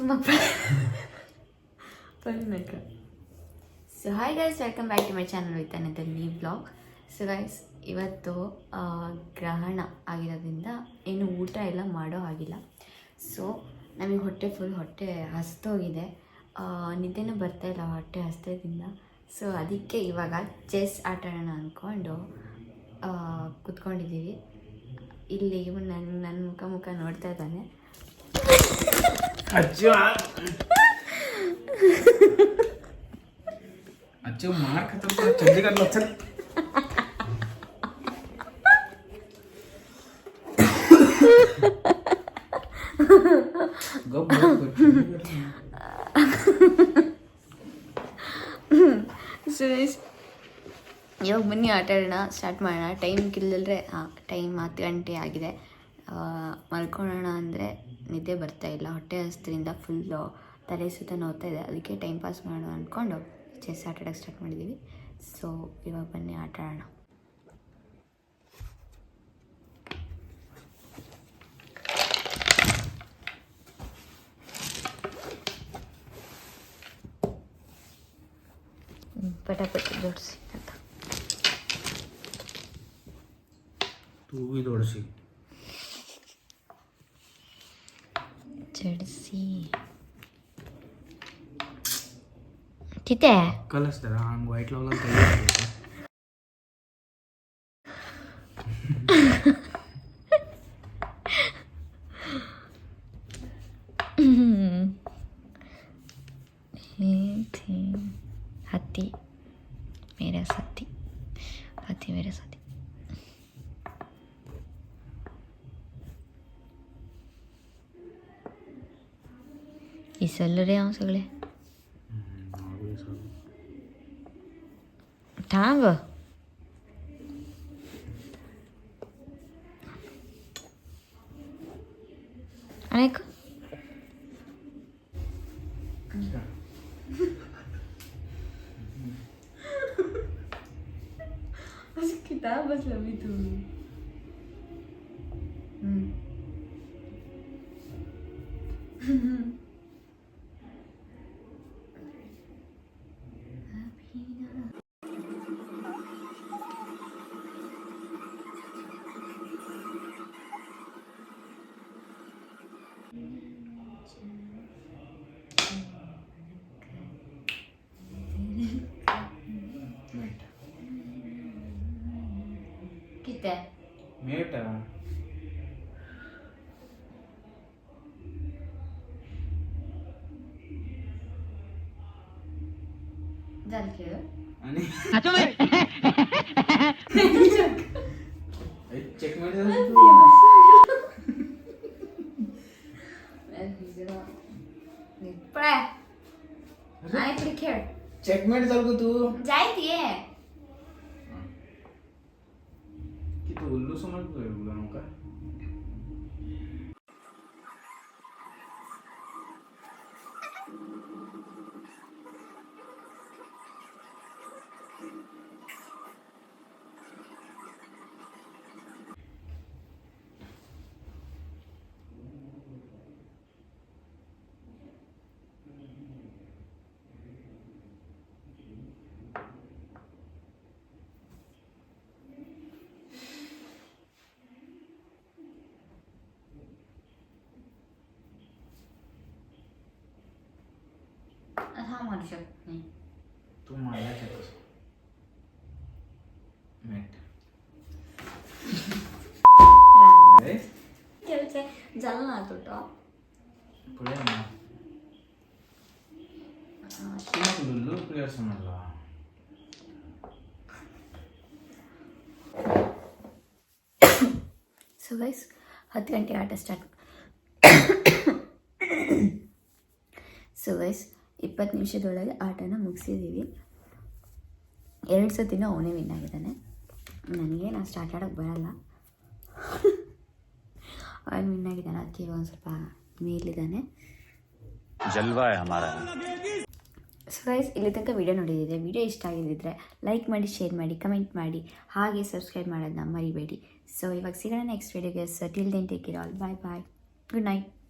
ತುಂಬ ಪಲ್ಮೇಕ. So hi guys, welcome back to my channel with another new blog. So guys, ಇವತ್ತು ಗ್ರಹಣ ಆಗಿರೋದ್ರಿಂದ ಏನು ಊಟ ಎಲ್ಲ ಮಾಡೋ ಆಗಿಲ್ಲ. ಸೊ ನಮಗೆ ಹೊಟ್ಟೆ ಹಸ್ತೋಗಿದೆ, ನಿದ್ದೆನೂ ಬರ್ತಾಯಿಲ್ಲ ಹೊಟ್ಟೆ ಹಸ್ತದಿಂದ. ಸೊ ಅದಕ್ಕೆ ಇವಾಗ ಚೆಸ್ ಆಟ ಆಡೋಣ ಅಂದ್ಕೊಂಡು ಕೂತ್ಕೊಂಡಿದ್ದೀವಿ. ಇಲ್ಲಿ ಇವನು ನನ್ನ ಮುಖ ನೋಡ್ತಾ ಇದ್ದಾನೆ. ಸುರೇಶ್, ಇವಾಗ ಬನ್ನಿ ಆಟ ಆಡೋಣ, ಸ್ಟಾರ್ಟ್ ಮಾಡೋಣ. ಟೈಮ್ ಕಿಲ್ಲದ್ರೆ ಟೈಮ್ 10 ಗಂಟೆ ಆಗಿದೆ. ಮಲ್ಕೊಳ್ಳೋಣ ಅಂದರೆ ನಿದ್ದೆ ಬರ್ತಾಯಿಲ್ಲ, ಹೊಟ್ಟೆ ಹಸ್ದ್ರಿಂದ ಫುಲ್ಲು ತಲೆ ಸುತ್ತ ನೋಡ್ತಾ ಇದೆ. ಅದಕ್ಕೆ ಟೈಮ್ ಪಾಸ್ ಮಾಡೋಣ ಅಂದ್ಕೊಂಡು ಚೆಸ್ ಆಟ ಆಡೋಕ್ಕೆ ಸ್ಟಾರ್ಟ್ ಮಾಡಿದ್ದೀವಿ. ಸೊ ಇವಾಗ ಬನ್ನಿ ಆಟ ಆಡೋಣ. ಪಟಾಪಟಿ ಜೋಡಿಸಿ ಅಂತ ಜೋಡಿಸಿ ಜಡಿಸಿ ಚಿತೆ ಕಲಿಸ್ತಾರ ಹಂಗೆ ವೈಟ್ ಲೋಗಲ್ हत्ती मेरा साथी, हाथी मेरा साथी. इसले हांव सगळे थांब. अनेक किताब बस लवी तू. किती मेट झालं खेळ आणि चेक इकडे खेळ. चेकमेट चालू तू जायतीये की तू उल्लू समजतोय मुलांना का. हा मारू शकत नाही तू मला चेकस मेट झालं ना तो टॉप पुढे ना लुल्लू प्लेयर समजला. ಸೊ ಗೈಸ್ 10 ಗಂಟೆ ಆಟ ಸ್ಟಾರ್ಟ್. ಸೊ ಗೈಸ್ 20 ನಿಮಿಷದೊಳಗೆ ಆಟನ ಮುಗಿಸಿದ್ದೀವಿ. 2 ಸತಿನೂ ಅವನೇ ವಿನ್ ಆಗಿದ್ದಾನೆ. ನಾನು ಸ್ಟಾರ್ಟ್ ಆಡೋಕ್ಕೆ ಬರಲ್ಲ, ಅವನು ವಿನ್ ಆಗಿದ್ದಾನೆ. ಅದಕ್ಕೆ ಒಂದು ಸ್ವಲ್ಪ ಮೇಲಿದ್ದಾನೆ. ಜಲ್ವಾ ಹಮಾರಾ. ಸೊ ಗೈಸ್, ಇಲ್ಲಿ ತನಕ ವಿಡಿಯೋ ನೋಡಿದ್ದಿದೆ. ವಿಡಿಯೋ ಇಷ್ಟ ಆಗಿದ್ದಿದ್ರೆ ಲೈಕ್ ಮಾಡಿ, ಶೇರ್ ಮಾಡಿ, ಕಮೆಂಟ್ ಮಾಡಿ, ಹಾಗೆ ಸಬ್ಸ್ಕ್ರೈಬ್ ಮಾಡೋದನ್ನ ಮರಿಬೇಡಿ. ಸೊ ಇವಾಗ ಸಿಗೋಣ ನೆಕ್ಸ್ಟ್ ವಿಡಿಯೋಗೆ. So till then take care all. Bye bye, good night.